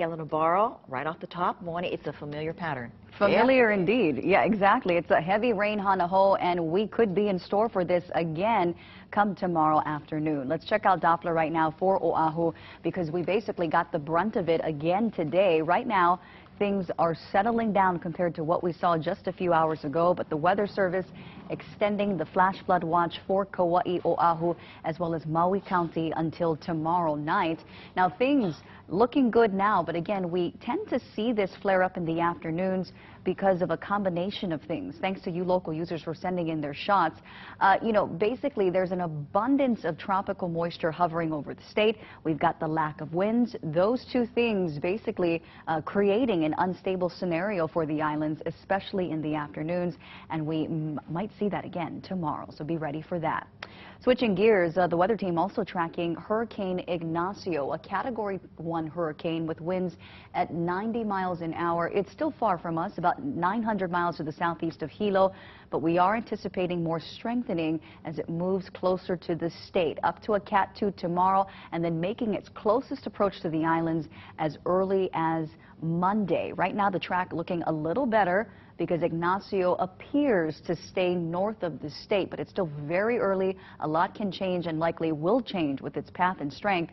Kayla Navarro, right off the top, morning, it's a familiar pattern. Familiar indeed. Yeah, exactly. It's a heavy rain, Hanaho, and we could be in store for this again come tomorrow afternoon. Let's check out Doppler right now for Oahu because we basically got the brunt of it again today. Right now, things are settling down compared to what we saw just a few hours ago, but the Weather Service extending the flash flood watch for Kauai, Oahu, as well as Maui County until tomorrow night. Now, things looking good now, but again, we tend to see this flare up in the afternoons because of a combination of things. Thanks to you local users for sending in their shots. Basically, there's an abundance of tropical moisture hovering over the state. We've got the lack of winds. Those two things basically creating an unstable scenario for the islands, especially in the afternoons, and we might see that again tomorrow, so be ready for that. Switching gears, the weather team also tracking Hurricane Ignacio, a Category 1 hurricane with winds at 90 miles an hour. It's still far from us, about 900 miles to the southeast of Hilo, but we are anticipating more strengthening as it moves closer to the state, up to a Cat 2 tomorrow, and then making its closest approach to the islands as early as Monday. Right now, the track looking a little better because Ignacio appears to stay north of the state, but it's still very early. A lot can change and likely will change with its path and strength.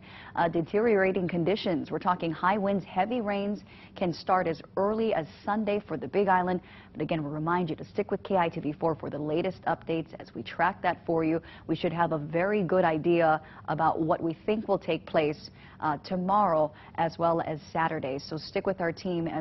Deteriorating conditions. We're talking high winds, heavy rains can start as early as Sunday for the Big Island. But again, we'll remind you to stick with KITV4 for the latest updates as we track that for you. We should have a very good idea about what we think will take place tomorrow as well as Saturday. So stick with our team as